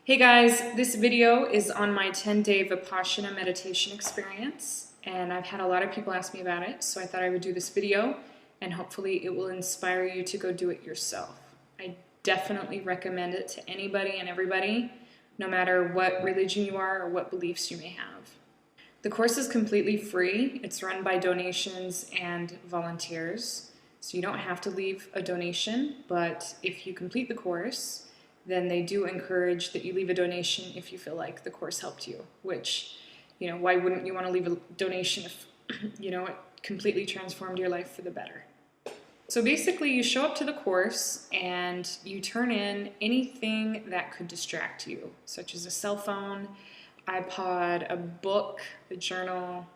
Hey guys, this video is on my 10-day Vipassana meditation experience, and I've had a lot of people ask me about it, so I thought I would do this video and hopefully it will inspire you to go do it yourself. I definitely recommend it to anybody and everybody, no matter what religion you are or what beliefs you may have. The course is completely free. It's run by donations and volunteers, so you don't have to leave a donation, but if you complete the course, then they do encourage that you leave a donation if you feel like the course helped you, which, why wouldn't you want to leave a donation if, it completely transformed your life for the better? So basically you show up to the course and you turn in anything that could distract you, such as a cell phone, iPod, a book, a journal,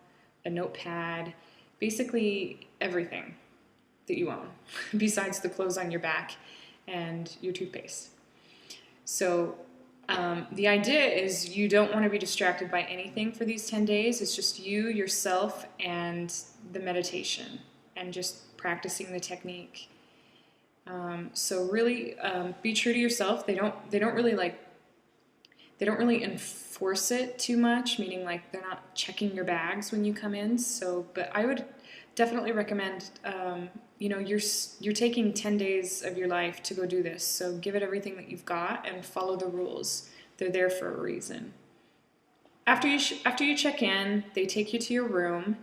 a notepad, basically everything that you own, besides the clothes on your back and your toothpaste. So the idea is you don't want to be distracted by anything for these 10 days. It's just you, yourself, and the meditation, and just practicing the technique. So really be true to yourself. They don't really enforce it too much, meaning like they're not checking your bags when you come in. So, but I would definitely recommend, you're taking 10 days of your life to go do this. So give it everything that you've got and follow the rules. They're there for a reason. After you check in, they take you to your room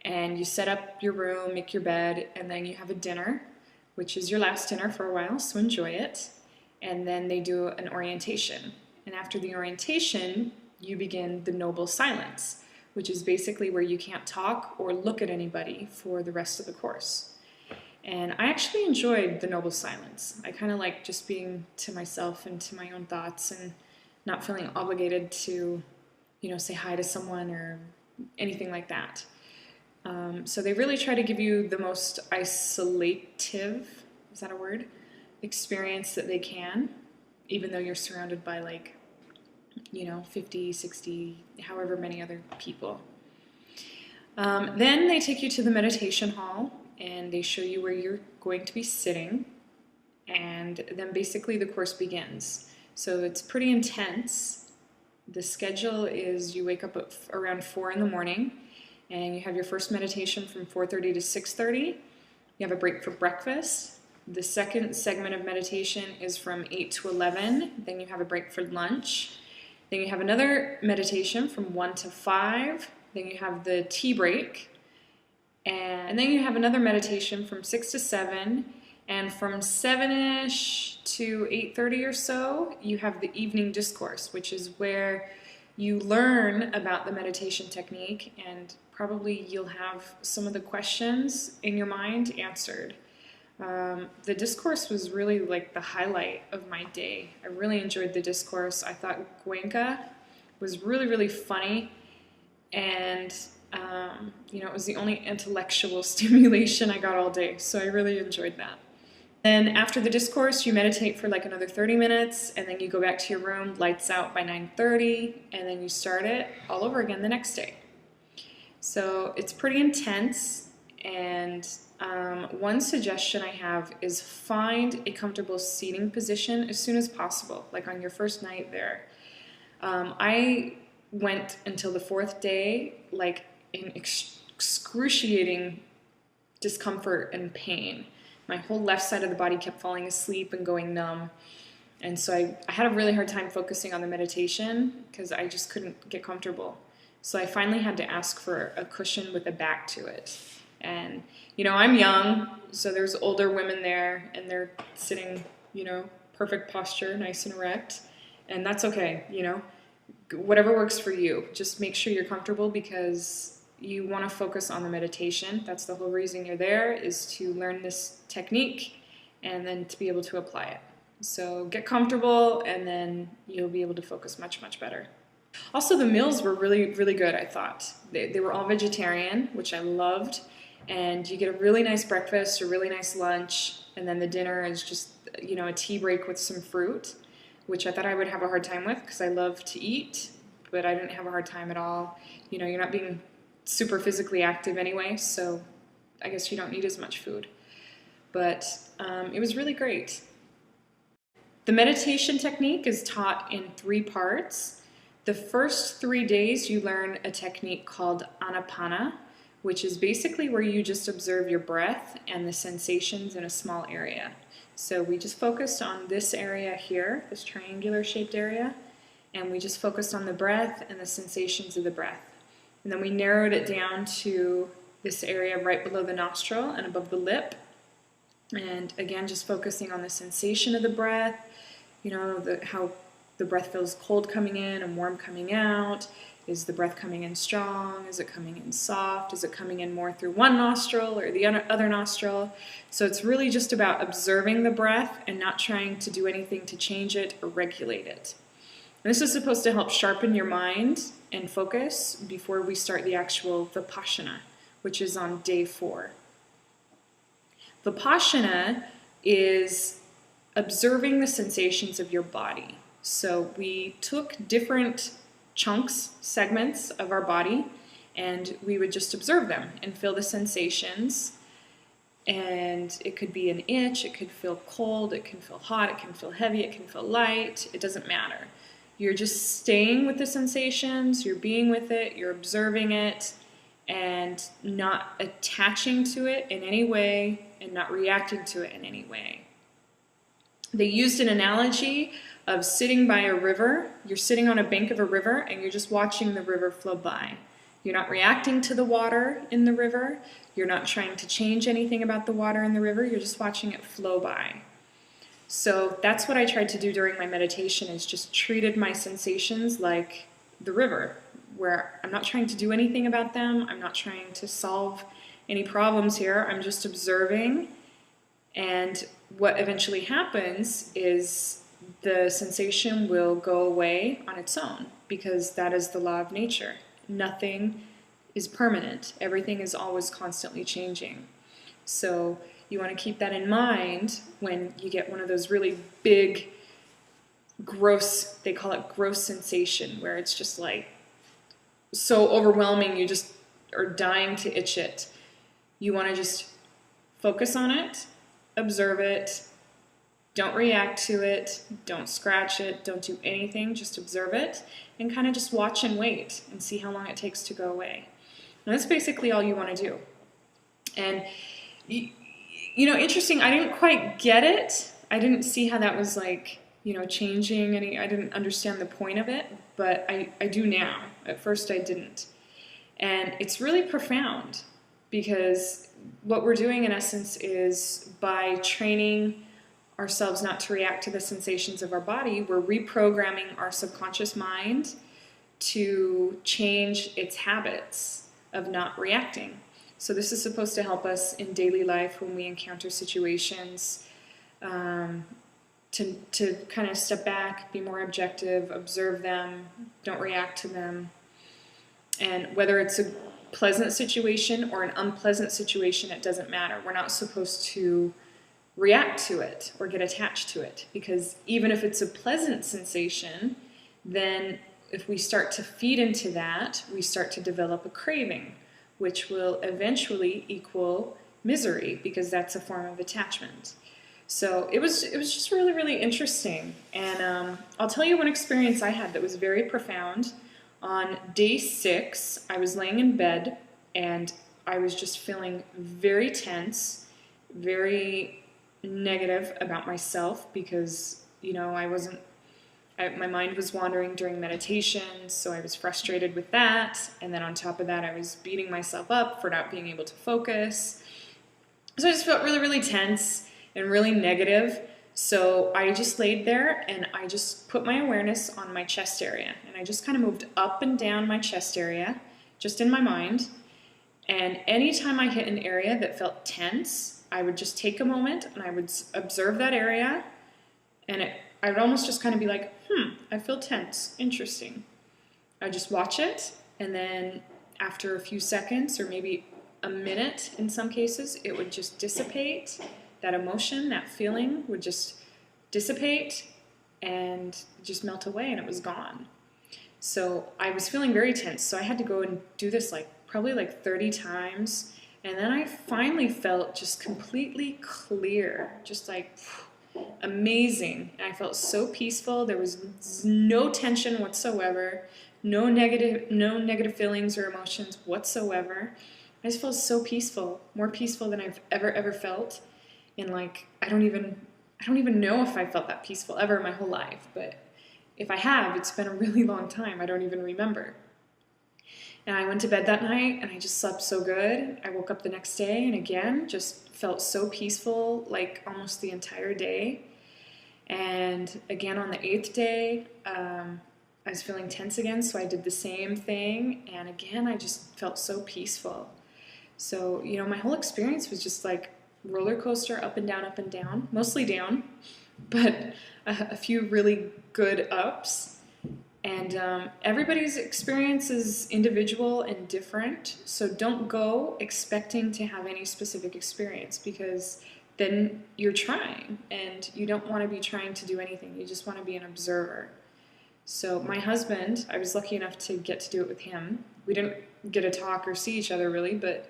and you set up your room, make your bed, and then you have a dinner, which is your last dinner for a while, so enjoy it. And then they do an orientation. And after the orientation, you begin the noble silence, which is basically where you can't talk or look at anybody for the rest of the course. And I actually enjoyed the noble silence. I kind of like just being to myself and to my own thoughts and not feeling obligated to, say hi to someone or anything like that. So they really try to give you the most isolative, is that a word, experience that they can, even though you're surrounded by 50, 60, however many other people. Then they take you to the meditation hall and they show you where you're going to be sitting, and then basically the course begins. So it's pretty intense. The schedule is you wake up at around 4 in the morning and you have your first meditation from 4:30 to 6:30. You have a break for breakfast. The second segment of meditation is from 8 to 11. Then you have a break for lunch. Then you have another meditation from 1 to 5. Then you have the tea break. And then you have another meditation from 6 to 7. And from 7-ish to 8:30 or so, you have the evening discourse, which is where you learn about the meditation technique, and probably you'll have some of the questions in your mind answered. The discourse was really like the highlight of my day. I really enjoyed the discourse. I thought Cuenca was really, really funny, and it was the only intellectual stimulation I got all day, so I really enjoyed that. Then after the discourse, you meditate for like another 30 minutes, and then you go back to your room, lights out by 9:30, and then you start it all over again the next day. So it's pretty intense, and one suggestion I have is find a comfortable seating position as soon as possible, like on your first night there. I went until the 4th day, like in excruciating discomfort and pain. My whole left side of the body kept falling asleep and going numb. And so I had a really hard time focusing on the meditation because I just couldn't get comfortable. So I finally had to ask for a cushion with a back to it. And, I'm young, so there's older women there, and they're sitting, perfect posture, nice and erect. And that's okay, whatever works for you. Just make sure you're comfortable because you want to focus on the meditation. That's the whole reason you're there, is to learn this technique and then to be able to apply it. So get comfortable, and then you'll be able to focus much, much better. Also, the meals were really, really good, I thought. They were all vegetarian, which I loved. And you get a really nice breakfast, a really nice lunch, and then the dinner is just, a tea break with some fruit, which I thought I would have a hard time with because I love to eat, but I didn't have a hard time at all. You're not being super physically active anyway, so I guess you don't need as much food. But it was really great. The meditation technique is taught in 3 parts. The first 3 days you learn a technique called Anapana, which is basically where you just observe your breath and the sensations in a small area. So we just focused on this area here, this triangular shaped area, and we just focused on the breath and the sensations of the breath. And then we narrowed it down to this area right below the nostril and above the lip. And again, just focusing on the sensation of the breath, how the breath feels cold coming in and warm coming out. Is the breath coming in strong? Is it coming in soft? Is it coming in more through one nostril or the other nostril? So it's really just about observing the breath and not trying to do anything to change it or regulate it. And this is supposed to help sharpen your mind and focus before we start the actual Vipassana, which is on day 4. Vipassana is observing the sensations of your body. So we took different chunks, segments of our body, and we would just observe them and feel the sensations. And it could be an itch, it could feel cold, it can feel hot, it can feel heavy, it can feel light, it doesn't matter. You're just staying with the sensations, you're being with it, you're observing it, and not attaching to it in any way and not reacting to it in any way. They used an analogy of sitting by a river. You're sitting on a bank of a river and you're just watching the river flow by. You're not reacting to the water in the river. You're not trying to change anything about the water in the river. You're just watching it flow by. So that's what I tried to do during my meditation, is just treated my sensations like the river, where I'm not trying to do anything about them. I'm not trying to solve any problems here. I'm just observing. And what eventually happens is the sensation will go away on its own, because that is the law of nature. Nothing is permanent. Everything is always constantly changing. So you want to keep that in mind when you get one of those really big, gross, they call it gross sensation, where it's just like so overwhelming you just are dying to itch it. You want to just focus on it, observe it, don't react to it, don't scratch it, don't do anything, just observe it, and kind of just watch and wait and see how long it takes to go away. And that's basically all you want to do. And, interesting, I didn't quite get it. I didn't see how that was changing any, I didn't understand the point of it, but I do now. At first I didn't. And it's really profound, because what we're doing in essence is, by training ourselves not to react to the sensations of our body, we're reprogramming our subconscious mind to change its habits of not reacting. So this is supposed to help us in daily life when we encounter situations, to kind of step back, be more objective, observe them, don't react to them. And whether it's a pleasant situation or an unpleasant situation, it doesn't matter. We're not supposed to react to it or get attached to it, because even if it's a pleasant sensation, then if we start to feed into that, we start to develop a craving, which will eventually equal misery, because that's a form of attachment. So it was just really, really interesting. And I'll tell you one experience I had that was very profound. On day 6, I was laying in bed and I was just feeling very tense, very negative about myself, because, my mind was wandering during meditation, so I was frustrated with that. And then on top of that, I was beating myself up for not being able to focus. So I just felt really, really tense and really negative. So I just laid there and I just put my awareness on my chest area. And I just kind of moved up and down my chest area, just in my mind. And anytime I hit an area that felt tense, I would just take a moment and I would observe that area. And I would almost just kind of be like, I feel tense. Interesting. I would just watch it. And then after a few seconds, or maybe a minute in some cases, it would just dissipate. That emotion, that feeling would just dissipate and just melt away, and it was gone. So I was feeling very tense, so I had to go and do this probably 30 times, and then I finally felt just completely clear, just Amazing. And I felt so peaceful. There was no tension whatsoever, no negative feelings or emotions whatsoever. I just felt so peaceful, more peaceful than I've ever felt. And like I don't even know if I felt that peaceful ever in my whole life, but if I have, it's been a really long time. I don't even remember. And I went to bed that night and I just slept so good. I woke up the next day and again just felt so peaceful, like almost the entire day. And again on the eighth day, I was feeling tense again, so I did the same thing. And again, I just felt so peaceful. So, my whole experience was just like roller coaster, up and down, mostly down, but a few really good ups. And everybody's experience is individual and different, so don't go expecting to have any specific experience, because then you're trying, and you don't want to be trying to do anything. You just want to be an observer. So my husband, I was lucky enough to get to do it with him. We didn't get to talk or see each other really, but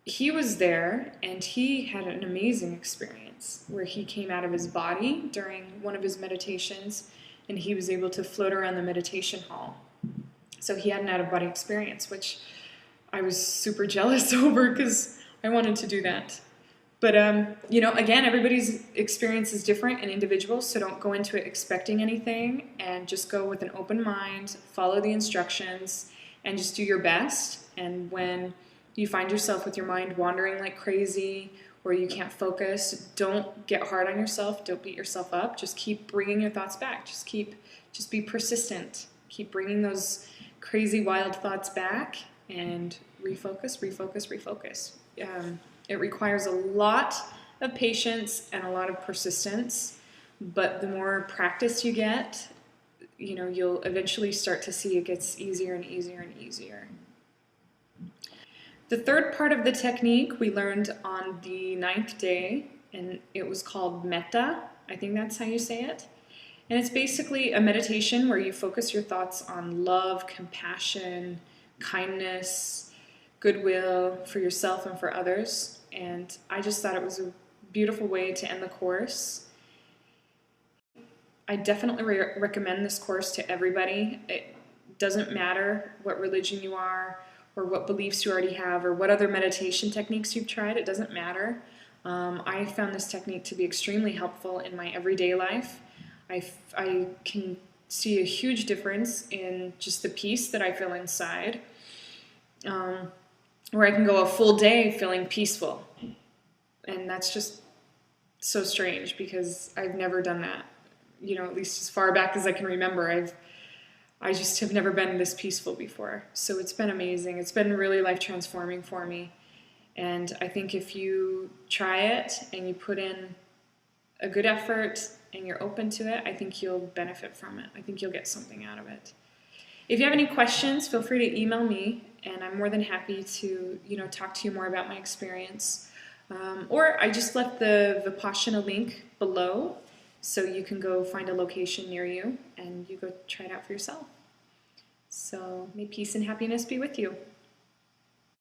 he was there, and he had an amazing experience where he came out of his body during one of his meditations, and he was able to float around the meditation hall. So he had an out-of-body experience, which I was super jealous over because I wanted to do that. But, again, everybody's experience is different and individual, so don't go into it expecting anything, and just go with an open mind, follow the instructions, and just do your best. And when you find yourself with your mind wandering like crazy, or you can't focus, don't get hard on yourself, don't beat yourself up, just keep bringing your thoughts back, just be persistent, keep bringing those crazy wild thoughts back, and refocus. It requires a lot of patience and a lot of persistence, but the more practice you get, you'll eventually start to see it gets easier and easier and easier. The third part of the technique we learned on the 9th day, and it was called metta. I think that's how you say it. And it's basically a meditation where you focus your thoughts on love, compassion, kindness, goodwill for yourself and for others. And I just thought it was a beautiful way to end the course. I definitely recommend this course to everybody. It doesn't matter what religion you are, or what beliefs you already have, or what other meditation techniques you've tried. It doesn't matter. I found this technique to be extremely helpful in my everyday life. I can see a huge difference in just the peace that I feel inside, where I can go a full day feeling peaceful. And that's just so strange, because I've never done that. At least as far back as I can remember, I just have never been this peaceful before. So it's been amazing. It's been really life transforming for me. And I think if you try it and you put in a good effort and you're open to it, I think you'll benefit from it. I think you'll get something out of it. If you have any questions, feel free to email me, and I'm more than happy to, talk to you more about my experience. Or I just left the Vipassana link below, so you can go find a location near you and you go try it out for yourself. So may peace and happiness be with you.